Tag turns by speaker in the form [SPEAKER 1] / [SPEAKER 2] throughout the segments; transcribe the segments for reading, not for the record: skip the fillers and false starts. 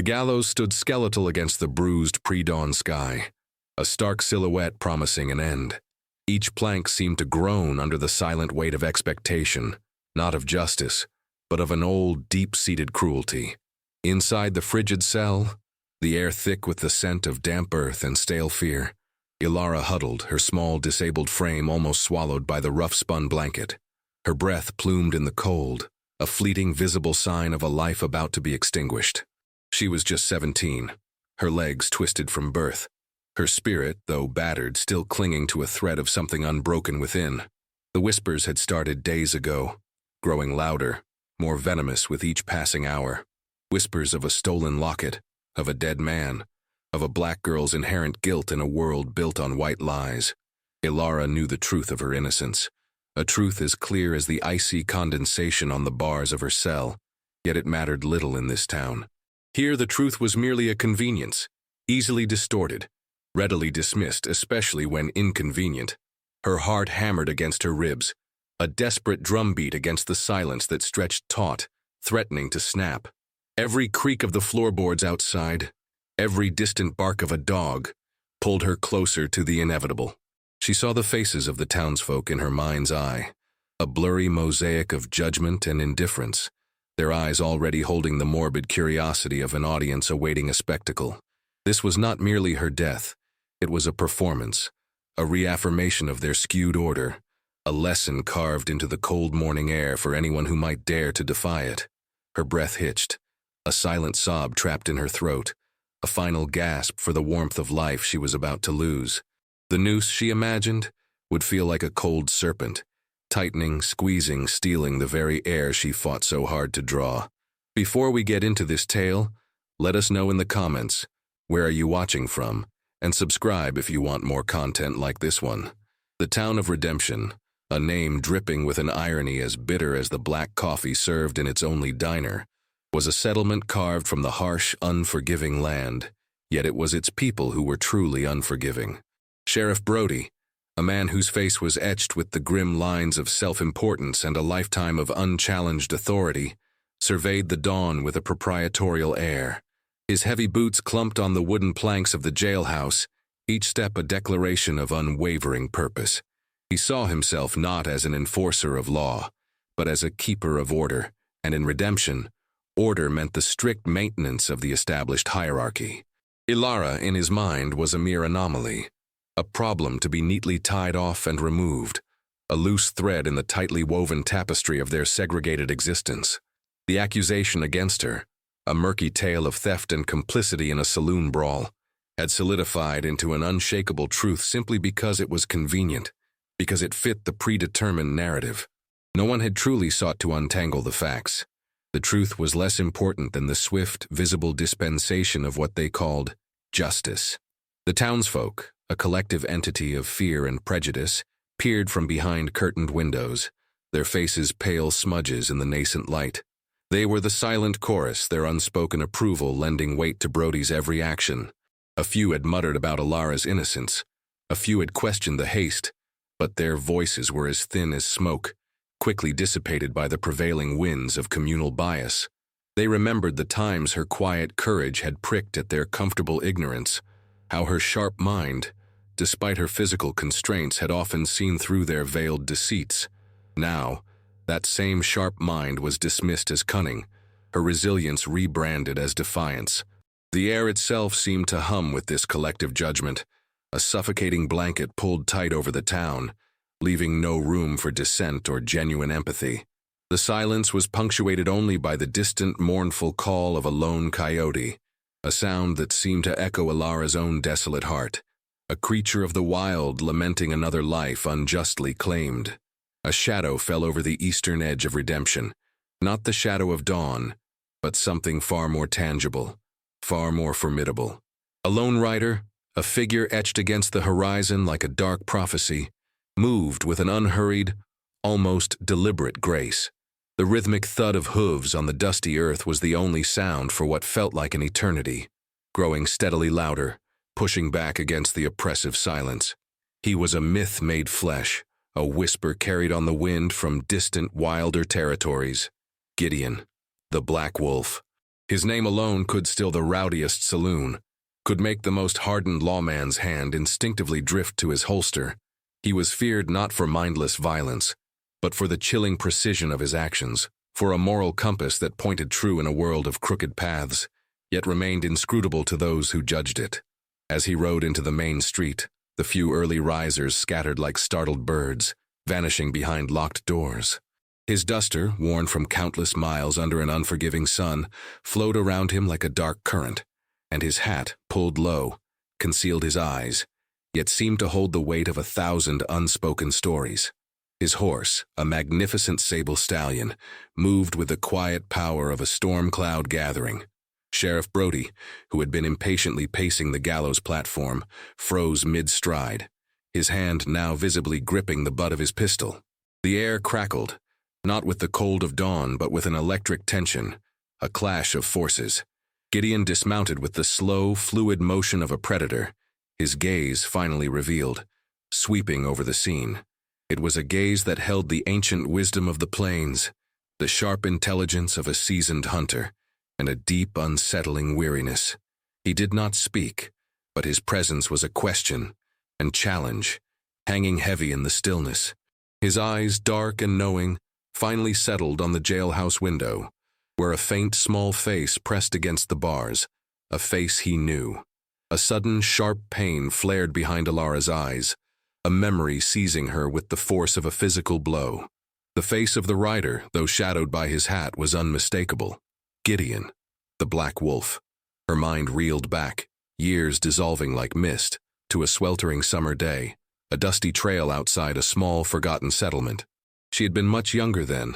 [SPEAKER 1] gallows stood skeletal against the bruised pre-dawn sky, a stark silhouette promising an end. Each plank seemed to groan under the silent weight of expectation, not of justice, but of an old, deep-seated cruelty. Inside the frigid cell, the air thick with the scent of damp earth and stale fear, Ilara huddled, her small, disabled frame almost swallowed by the rough-spun blanket. Her breath plumed in the cold, a fleeting visible sign of a life about to be extinguished. She was just 17, her legs twisted from birth, her spirit, though battered, still clinging to a thread of something unbroken within. The whispers had started days ago, growing louder, more venomous with each passing hour. Whispers of a stolen locket, of a dead man, of a black girl's inherent guilt in a world built on white lies. Ilara knew the truth of her innocence, a truth as clear as the icy condensation on the bars of her cell, yet it mattered little in this town. Here the truth was merely a convenience, easily distorted, readily dismissed, especially when inconvenient. Her heart hammered against her ribs, a desperate drumbeat against the silence that stretched taut, threatening to snap. Every creak of the floorboards outside, every distant bark of a dog, pulled her closer to the inevitable. She saw the faces of the townsfolk in her mind's eye, a blurry mosaic of judgment and indifference, their eyes already holding the morbid curiosity of an audience awaiting a spectacle. This was not merely her death, it was a performance, a reaffirmation of their skewed order, a lesson carved into the cold morning air for anyone who might dare to defy it. Her breath hitched, a silent sob trapped in her throat, a final gasp for the warmth of life she was about to lose. The noose, she imagined, would feel like a cold serpent, tightening, squeezing, stealing the very air she fought so hard to draw. Before we get into this tale, let us know in the comments, where are you watching from, and subscribe if you want more content like this one. The Town of Redemption, a name dripping with an irony as bitter as the black coffee served in its only diner, was a settlement carved from the harsh, unforgiving land, yet it was its people who were truly unforgiving. Sheriff Brody, a man whose face was etched with the grim lines of self-importance and a lifetime of unchallenged authority, surveyed the dawn with a proprietorial air. His heavy boots clumped on the wooden planks of the jailhouse, each step a declaration of unwavering purpose. He saw himself not as an enforcer of law, but as a keeper of order, and in redemption, order meant the strict maintenance of the established hierarchy. Ilara, in his mind, was a mere anomaly, a problem to be neatly tied off and removed, a loose thread in the tightly woven tapestry of their segregated existence. The accusation against her, a murky tale of theft and complicity in a saloon brawl, had solidified into an unshakable truth simply because it was convenient, because it fit the predetermined narrative. No one had truly sought to untangle the facts. The truth was less important than the swift, visible dispensation of what they called justice. The townsfolk, a collective entity of fear and prejudice, peered from behind curtained windows, their faces pale smudges in the nascent light. They were the silent chorus, their unspoken approval lending weight to Brody's every action. A few had muttered about Ilara's innocence, a few had questioned the haste, but their voices were as thin as smoke, quickly dissipated by the prevailing winds of communal bias. They remembered the times her quiet courage had pricked at their comfortable ignorance, how her sharp mind, despite her physical constraints, had often seen through their veiled deceits. Now, that same sharp mind was dismissed as cunning, her resilience rebranded as defiance. The air itself seemed to hum with this collective judgment, a suffocating blanket pulled tight over the town, leaving no room for dissent or genuine empathy. The silence was punctuated only by the distant, mournful call of a lone coyote, a sound that seemed to echo Ilara's own desolate heart, a creature of the wild lamenting another life unjustly claimed. A shadow fell over the eastern edge of redemption, not the shadow of dawn, but something far more tangible, far more formidable. A lone rider, a figure etched against the horizon like a dark prophecy, moved with an unhurried, almost deliberate grace. The rhythmic thud of hooves on the dusty earth was the only sound for what felt like an eternity, growing steadily louder, pushing back against the oppressive silence. He was a myth made flesh, a whisper carried on the wind from distant, wilder territories. Gideon, the Black Wolf. His name alone could still the rowdiest saloon, could make the most hardened lawman's hand instinctively drift to his holster. He was feared not for mindless violence, but for the chilling precision of his actions, for a moral compass that pointed true in a world of crooked paths, yet remained inscrutable to those who judged it. As he rode into the main street, the few early risers scattered like startled birds, vanishing behind locked doors. His duster, worn from countless miles under an unforgiving sun, flowed around him like a dark current, and his hat, pulled low, concealed his eyes, yet seemed to hold the weight of 1,000 unspoken stories. His horse, a magnificent sable stallion, moved with the quiet power of a storm cloud gathering. Sheriff Brody, who had been impatiently pacing the gallows platform, froze mid-stride, his hand now visibly gripping the butt of his pistol. The air crackled, not with the cold of dawn but with an electric tension, a clash of forces. Gideon dismounted with the slow, fluid motion of a predator, his gaze finally revealed, sweeping over the scene. It was a gaze that held the ancient wisdom of the plains, the sharp intelligence of a seasoned hunter, and a deep, unsettling weariness. He did not speak, but his presence was a question and challenge, hanging heavy in the stillness. His eyes, dark and knowing, finally settled on the jailhouse window, where a faint, small face pressed against the bars, a face he knew. A sudden, sharp pain flared behind Alara's eyes, a memory seizing her with the force of a physical blow. The face of the rider, though shadowed by his hat, was unmistakable. Gideon, the Black Wolf. Her mind reeled back, years dissolving like mist, to a sweltering summer day, a dusty trail outside a small, forgotten settlement. She had been much younger then,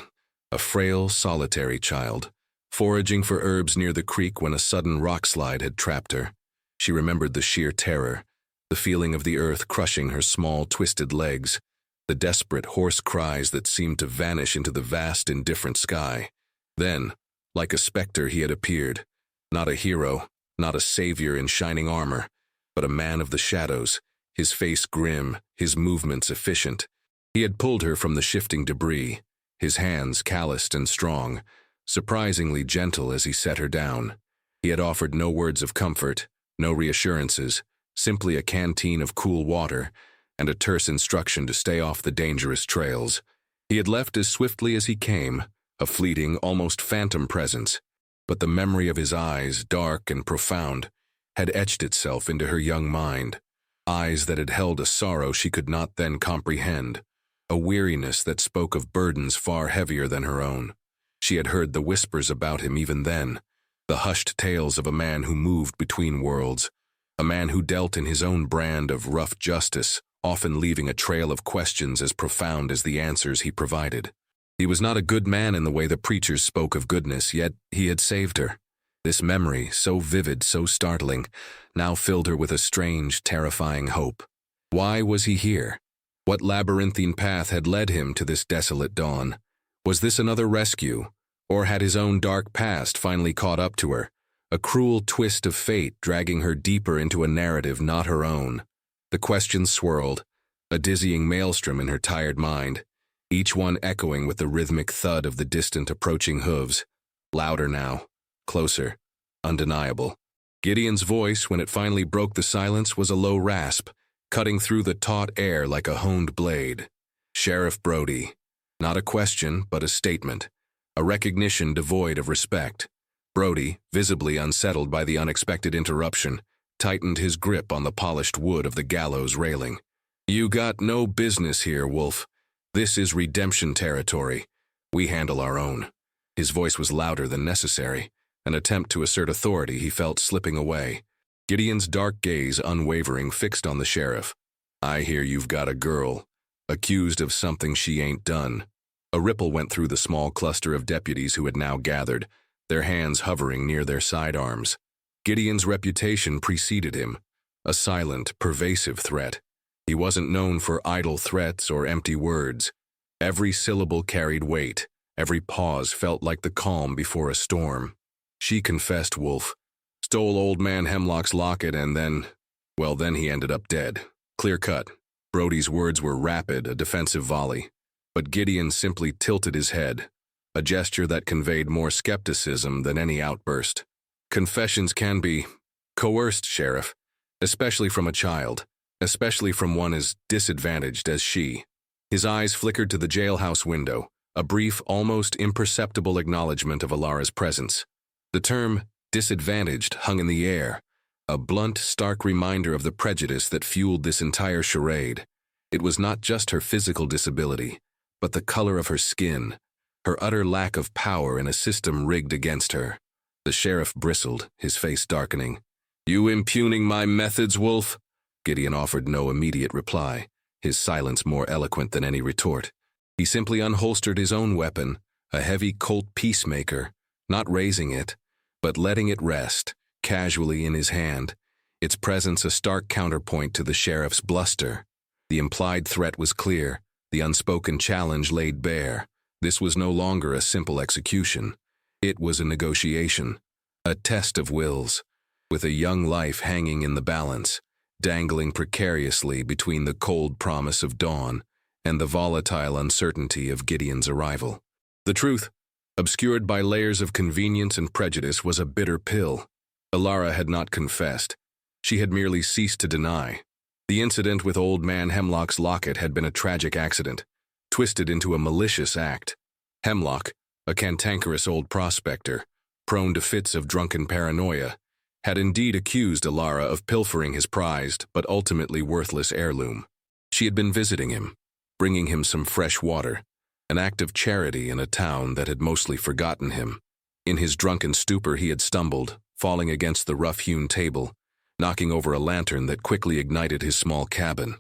[SPEAKER 1] a frail, solitary child, foraging for herbs near the creek when a sudden rockslide had trapped her. She remembered the sheer terror, the feeling of the earth crushing her small, twisted legs, the desperate, hoarse cries that seemed to vanish into the vast, indifferent sky. Then, like a specter, he had appeared, not a hero, not a savior in shining armor, but a man of the shadows, his face grim, his movements efficient. He had pulled her from the shifting debris, his hands calloused and strong, surprisingly gentle as he set her down. He had offered no words of comfort, no reassurances, simply a canteen of cool water and a terse instruction to stay off the dangerous trails. He had left as swiftly as he came, a fleeting, almost phantom presence, but the memory of his eyes, dark and profound, had etched itself into her young mind, eyes that had held a sorrow she could not then comprehend, a weariness that spoke of burdens far heavier than her own. She had heard the whispers about him even then, the hushed tales of a man who moved between worlds, a man who dealt in his own brand of rough justice, often leaving a trail of questions as profound as the answers he provided. He was not a good man in the way the preachers spoke of goodness, yet he had saved her. This memory, so vivid, so startling, now filled her with a strange, terrifying hope. Why was he here? What labyrinthine path had led him to this desolate dawn? Was this another rescue, or had his own dark past finally caught up to her, a cruel twist of fate dragging her deeper into a narrative not her own? The questions swirled, a dizzying maelstrom in her tired mind, each one echoing with the rhythmic thud of the distant approaching hooves, louder now, closer, undeniable. Gideon's voice, when it finally broke the silence, was a low rasp, cutting through the taut air like a honed blade. Sheriff Brody. Not a question, but a statement, a recognition devoid of respect. Brody, visibly unsettled by the unexpected interruption, tightened his grip on the polished wood of the gallows railing. "You got no business here, Wolf. This is redemption territory. We handle our own." His voice was louder than necessary, an attempt to assert authority he felt slipping away. Gideon's dark gaze, unwavering, fixed on the sheriff. "I hear you've got a girl, accused of something she ain't done." A ripple went through the small cluster of deputies who had now gathered, their hands hovering near their sidearms. Gideon's reputation preceded him, a silent, pervasive threat. He wasn't known for idle threats or empty words. Every syllable carried weight, every pause felt like the calm before a storm. "She confessed, Wolf. Stole old man Hemlock's locket and then he ended up dead. Clear cut." Brody's words were rapid, a defensive volley. But Gideon simply tilted his head. a gesture that conveyed more skepticism than any outburst. Confessions can be coerced, Sheriff, especially from a child, especially from one as disadvantaged as she. His eyes flickered to the jailhouse window, a brief, almost imperceptible acknowledgement of Alara's presence. The term disadvantaged hung in the air, a blunt, stark reminder of the prejudice that fueled this entire charade. It was not just her physical disability, but the color of her skin, her utter lack of power in a system rigged against her. The sheriff bristled, his face darkening. "You impugning my methods, Wolf?" Gideon offered no immediate reply, his silence more eloquent than any retort. He simply unholstered his own weapon, a heavy Colt Peacemaker, not raising it, but letting it rest, casually in his hand, its presence a stark counterpoint to the sheriff's bluster. The implied threat was clear, the unspoken challenge laid bare. This was no longer a simple execution. It was a negotiation, a test of wills, with a young life hanging in the balance, dangling precariously between the cold promise of dawn and the volatile uncertainty of Gideon's arrival. The truth, obscured by layers of convenience and prejudice, was a bitter pill. Alara had not confessed. She had merely ceased to deny. The incident with Old Man Hemlock's locket had been a tragic accident, twisted into a malicious act. Hemlock, a cantankerous old prospector, prone to fits of drunken paranoia, had indeed accused Alara of pilfering his prized but ultimately worthless heirloom. She had been visiting him, bringing him some fresh water, an act of charity in a town that had mostly forgotten him. In his drunken stupor he had stumbled, falling against the rough-hewn table, knocking over a lantern that quickly ignited his small cabin.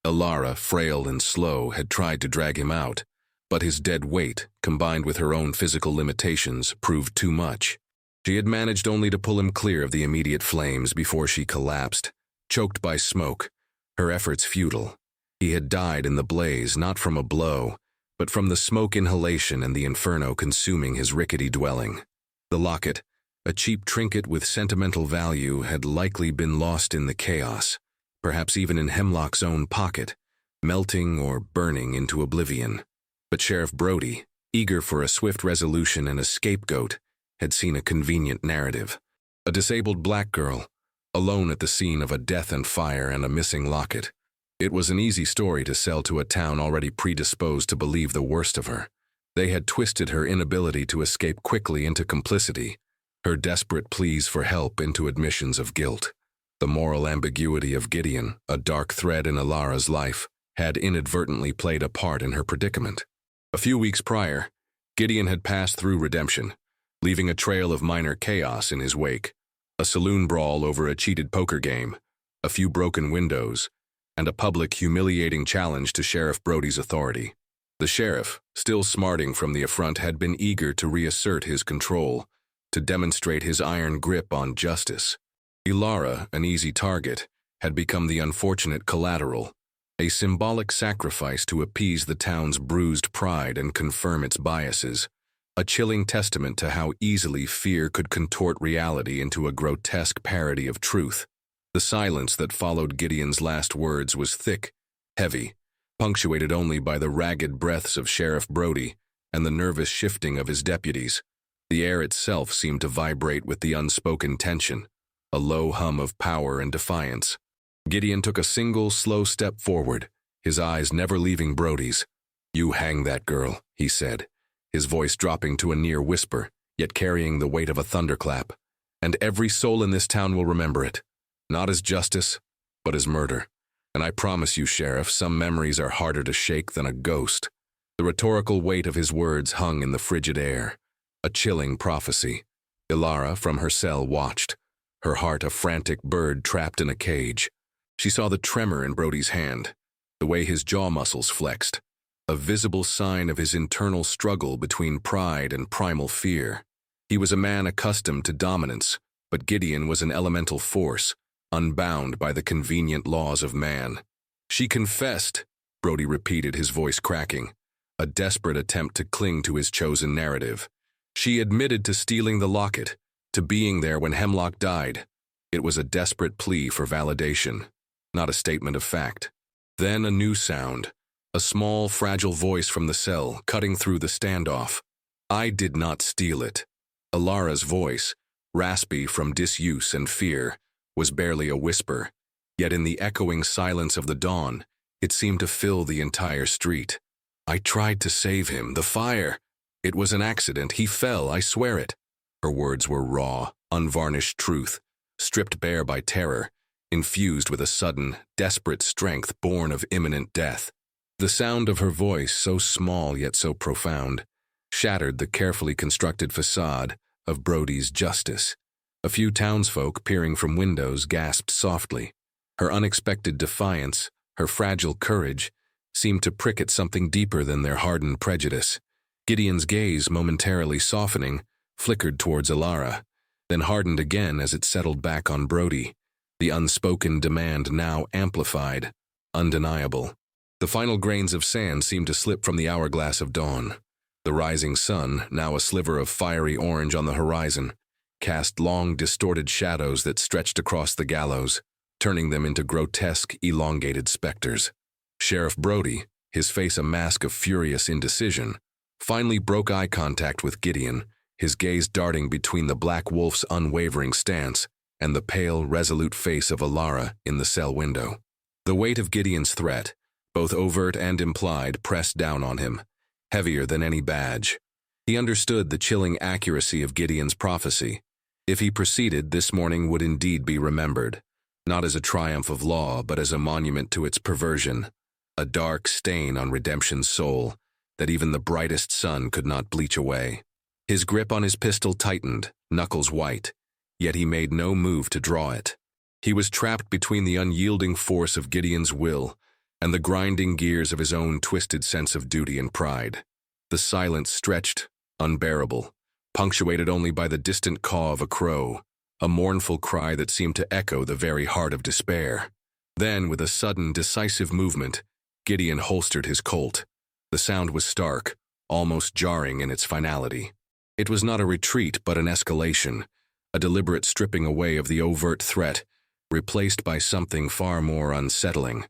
[SPEAKER 1] Alara, frail and slow, had tried to drag him out, but his dead weight, combined with her own physical limitations, proved too much. She had managed only to pull him clear of the immediate flames before she collapsed, choked by smoke, her efforts futile. He had died in the blaze, not from a blow, but from the smoke inhalation and the inferno consuming his rickety dwelling. The locket, a cheap trinket with sentimental value, had likely been lost in the chaos, perhaps even in Hemlock's own pocket, melting or burning into oblivion. But Sheriff Brody, eager for a swift resolution and a scapegoat, had seen a convenient narrative. A disabled black girl, alone at the scene of a death and fire and a missing locket. It was an easy story to sell to a town already predisposed to believe the worst of her. They had twisted her inability to escape quickly into complicity, her desperate pleas for help into admissions of guilt. The moral ambiguity of Gideon, a dark thread in Alara's life, had inadvertently played a part in her predicament. A few weeks prior, Gideon had passed through redemption, leaving a trail of minor chaos in his wake. A saloon brawl over a cheated poker game, a few broken windows, and a public humiliating challenge to Sheriff Brody's authority. The sheriff, still smarting from the affront, had been eager to reassert his control, to demonstrate his iron grip on justice. Alara, an easy target, had become the unfortunate collateral, a symbolic sacrifice to appease the town's bruised pride and confirm its biases, a chilling testament to how easily fear could contort reality into a grotesque parody of truth. The silence that followed Gideon's last words was thick, heavy, punctuated only by the ragged breaths of Sheriff Brody and the nervous shifting of his deputies. The air itself seemed to vibrate with the unspoken tension, a low hum of power and defiance. Gideon took a single, slow step forward, his eyes never leaving Brody's. "You hang that girl," he said, his voice dropping to a near whisper, yet carrying the weight of a thunderclap. "And every soul in this town will remember it, not as justice, but as murder. And I promise you, Sheriff, some memories are harder to shake than a ghost." The rhetorical weight of his words hung in the frigid air, a chilling prophecy. Alara, from her cell, watched, her heart a frantic bird trapped in a cage. She saw the tremor in Brody's hand, the way his jaw muscles flexed, a visible sign of his internal struggle between pride and primal fear. He was a man accustomed to dominance, but Gideon was an elemental force, unbound by the convenient laws of man. "She confessed," Brody repeated, his voice cracking, a desperate attempt to cling to his chosen narrative. "She admitted to stealing the locket, to being there when Hemlock died." It was a desperate plea for validation, not a statement of fact. Then a new sound, a small, fragile voice from the cell, cutting through the standoff. I did not steal it. Alara's voice, raspy from disuse and fear, was barely a whisper, yet in the echoing silence of the dawn, it seemed to fill the entire street. I tried to save him, the fire. It was an accident, he fell, I swear it. Her words were raw, unvarnished truth, stripped bare by terror, infused with a sudden, desperate strength born of imminent death. The sound of her voice, so small yet so profound, shattered the carefully constructed facade of Brody's justice. A few townsfolk peering from windows gasped softly. Her unexpected defiance, her fragile courage, seemed to prick at something deeper than their hardened prejudice. Gideon's gaze, momentarily softening, flickered towards Alara, then hardened again as it settled back on Brody. The unspoken demand now amplified, undeniable. The final grains of sand seemed to slip from the hourglass of dawn. The rising sun, now a sliver of fiery orange on the horizon, cast long, distorted shadows that stretched across the gallows, turning them into grotesque, elongated specters. Sheriff Brody, his face a mask of furious indecision, finally broke eye contact with Gideon, his gaze darting between the Black Wolf's unwavering stance and the pale, resolute face of Alara in the cell window. The weight of Gideon's threat, both overt and implied, pressed down on him, heavier than any badge. He understood the chilling accuracy of Gideon's prophecy. If he proceeded, this morning would indeed be remembered, not as a triumph of law, but as a monument to its perversion, a dark stain on redemption's soul that even the brightest sun could not bleach away. His grip on his pistol tightened, knuckles white, yet he made no move to draw it. He was trapped between the unyielding force of Gideon's will and the grinding gears of his own twisted sense of duty and pride. The silence stretched, unbearable, punctuated only by the distant caw of a crow, a mournful cry that seemed to echo the very heart of despair. Then, with a sudden, decisive movement, Gideon holstered his Colt. The sound was stark, almost jarring in its finality. It was not a retreat, but an escalation, a deliberate stripping away of the overt threat, replaced by something far more unsettling,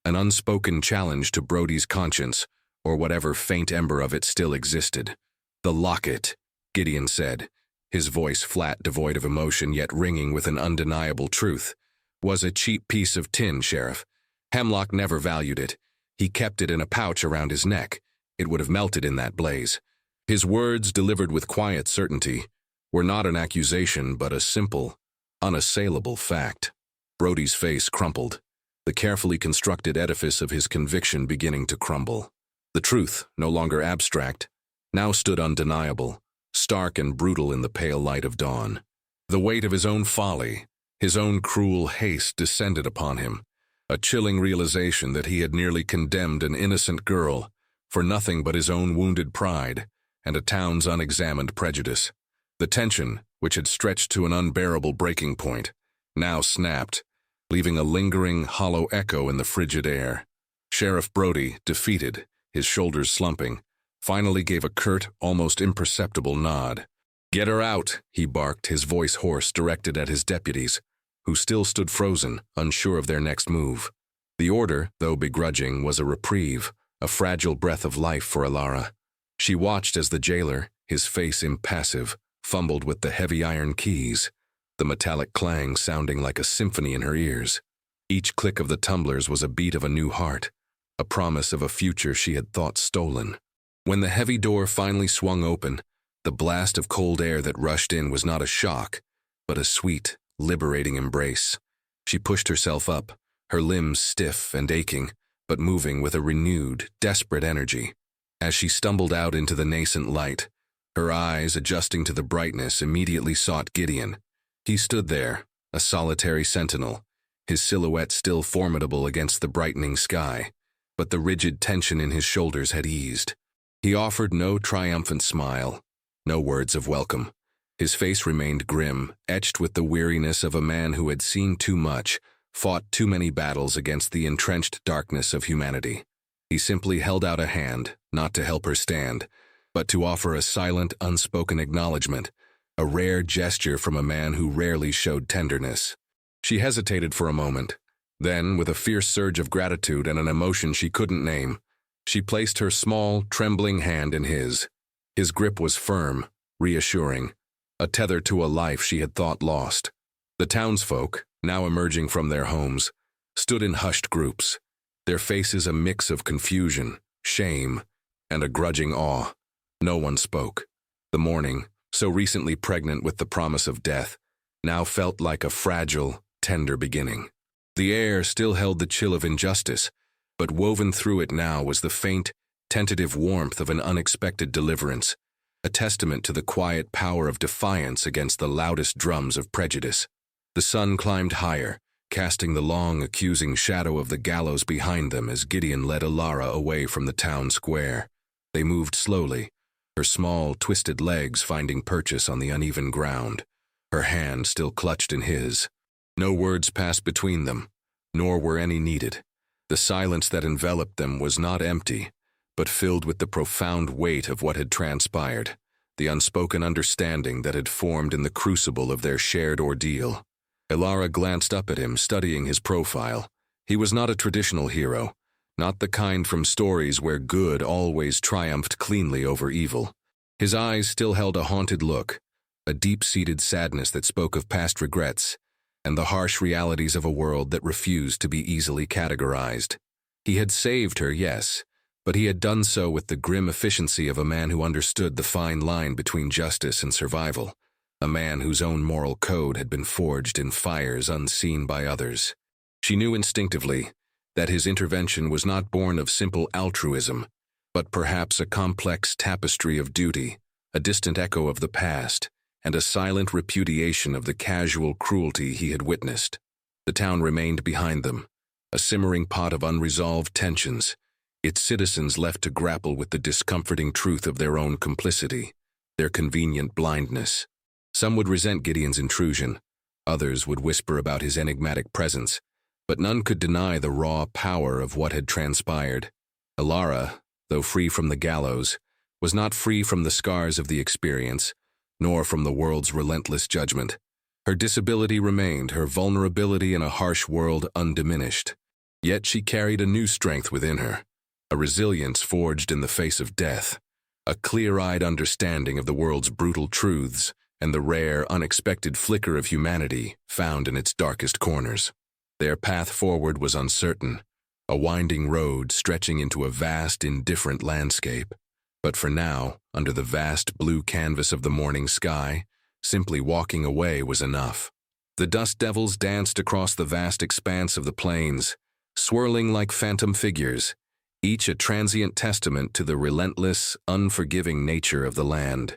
[SPEAKER 1] an unspoken challenge to Brody's conscience, or whatever faint ember of it still existed. "The locket," Gideon said, his voice flat, devoid of emotion, yet ringing with an undeniable truth, "was a cheap piece of tin, Sheriff. Hemlock never valued it. He kept it in a pouch around his neck. It would have melted in that blaze." His words, delivered with quiet certainty, were not an accusation, but a simple, unassailable fact. Brody's face crumpled, the carefully constructed edifice of his conviction beginning to crumble. The truth, no longer abstract, now stood undeniable, stark and brutal in the pale light of dawn. The weight of his own folly, his own cruel haste descended upon him, a chilling realization that he had nearly condemned an innocent girl for nothing but his own wounded pride and a town's unexamined prejudice. The tension, which had stretched to an unbearable breaking point, now snapped, leaving a lingering, hollow echo in the frigid air. Sheriff Brody, defeated, his shoulders slumping, finally gave a curt, almost imperceptible nod. "Get her out," he barked, his voice hoarse, directed at his deputies, who still stood frozen, unsure of their next move. The order, though begrudging, was a reprieve, a fragile breath of life for Alara. She watched as the jailer, his face impassive, fumbled with the heavy iron keys, the metallic clang sounding like a symphony in her ears. Each click of the tumblers was a beat of a new heart, a promise of a future she had thought stolen. When the heavy door finally swung open, the blast of cold air that rushed in was not a shock, but a sweet, liberating embrace. She pushed herself up, her limbs stiff and aching, but moving with a renewed, desperate energy. As she stumbled out into the nascent light, her eyes, adjusting to the brightness, immediately sought Gideon. He stood there, a solitary sentinel, his silhouette still formidable against the brightening sky, but the rigid tension in his shoulders had eased. He offered no triumphant smile, no words of welcome. His face remained grim, etched with the weariness of a man who had seen too much, fought too many battles against the entrenched darkness of humanity. He simply held out a hand, not to help her stand, but to offer a silent, unspoken acknowledgement, a rare gesture from a man who rarely showed tenderness. She hesitated for a moment. Then, with a fierce surge of gratitude and an emotion she couldn't name, she placed her small, trembling hand in his. His grip was firm, reassuring, a tether to a life she had thought lost. The townsfolk, now emerging from their homes, stood in hushed groups, their faces a mix of confusion, shame, and a grudging awe. No one spoke. The morning, so recently pregnant with the promise of death, now felt like a fragile, tender beginning. The air still held the chill of injustice, but woven through it now was the faint, tentative warmth of an unexpected deliverance, a testament to the quiet power of defiance against the loudest drums of prejudice. The sun climbed higher, casting the long, accusing shadow of the gallows behind them as Gideon led Alara away from the town square. They moved slowly, her small, twisted legs finding purchase on the uneven ground, her hand still clutched in his. No words passed between them, nor were any needed. The silence that enveloped them was not empty, but filled with the profound weight of what had transpired, the unspoken understanding that had formed in the crucible of their shared ordeal. Alara glanced up at him, studying his profile. He was not a traditional hero, not the kind from stories where good always triumphed cleanly over evil. His eyes still held a haunted look, a deep-seated sadness that spoke of past regrets, and the harsh realities of a world that refused to be easily categorized. He had saved her, yes, but he had done so with the grim efficiency of a man who understood the fine line between justice and survival, a man whose own moral code had been forged in fires unseen by others. She knew instinctively that his intervention was not born of simple altruism, but perhaps a complex tapestry of duty, a distant echo of the past, and a silent repudiation of the casual cruelty he had witnessed. The town remained behind them, a simmering pot of unresolved tensions, its citizens left to grapple with the discomforting truth of their own complicity, their convenient blindness. Some would resent Gideon's intrusion, others would whisper about his enigmatic presence, but none could deny the raw power of what had transpired. Alara, though free from the gallows, was not free from the scars of the experience, nor from the world's relentless judgment. Her disability remained, her vulnerability in a harsh world undiminished. Yet she carried a new strength within her, a resilience forged in the face of death, a clear-eyed understanding of the world's brutal truths and the rare, unexpected flicker of humanity found in its darkest corners. Their path forward was uncertain, a winding road stretching into a vast, indifferent landscape. But for now, under the vast blue canvas of the morning sky, simply walking away was enough. The dust devils danced across the vast expanse of the plains, swirling like phantom figures, each a transient testament to the relentless, unforgiving nature of the land.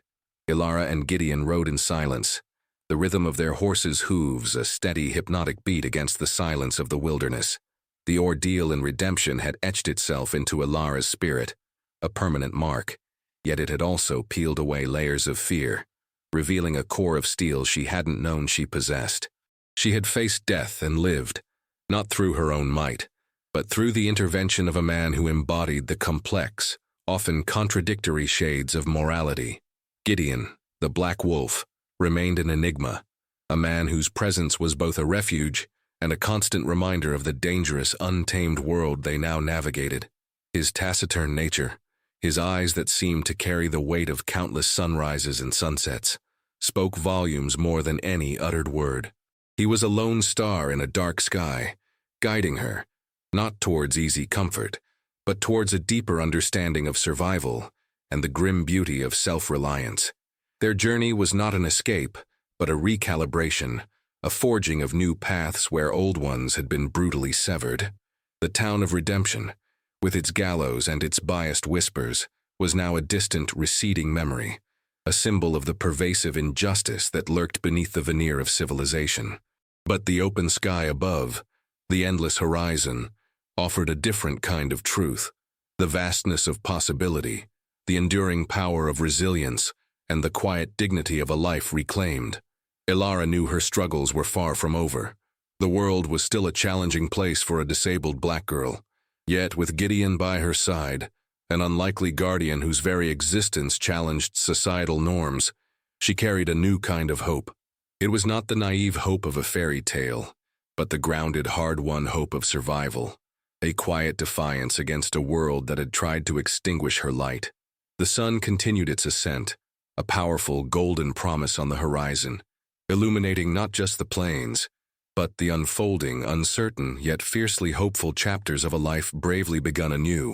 [SPEAKER 1] Alara and Gideon rode in silence, the rhythm of their horses' hooves a steady, hypnotic beat against the silence of the wilderness. The ordeal and redemption had etched itself into Alara's spirit, a permanent mark, yet it had also peeled away layers of fear, revealing a core of steel she hadn't known she possessed. She had faced death and lived, not through her own might, but through the intervention of a man who embodied the complex, often contradictory shades of morality. Gideon, the Black Wolf, remained an enigma, a man whose presence was both a refuge and a constant reminder of the dangerous, untamed world they now navigated. His taciturn nature, his eyes that seemed to carry the weight of countless sunrises and sunsets, spoke volumes more than any uttered word. He was a lone star in a dark sky, guiding her, not towards easy comfort, but towards a deeper understanding of survival and the grim beauty of self-reliance. Their journey was not an escape, but a recalibration, a forging of new paths where old ones had been brutally severed. The town of redemption, with its gallows and its biased whispers, was now a distant, receding memory, a symbol of the pervasive injustice that lurked beneath the veneer of civilization. But the open sky above, the endless horizon, offered a different kind of truth, the vastness of possibility, the enduring power of resilience, and the quiet dignity of a life reclaimed. Alara knew her struggles were far from over. The world was still a challenging place for a disabled black girl. Yet, with Gideon by her side, an unlikely guardian whose very existence challenged societal norms, she carried a new kind of hope. It was not the naive hope of a fairy tale, but the grounded, hard-won hope of survival, a quiet defiance against a world that had tried to extinguish her light. The sun continued its ascent, a powerful golden promise on the horizon, illuminating not just the plains, but the unfolding, uncertain, yet fiercely hopeful chapters of a life bravely begun anew.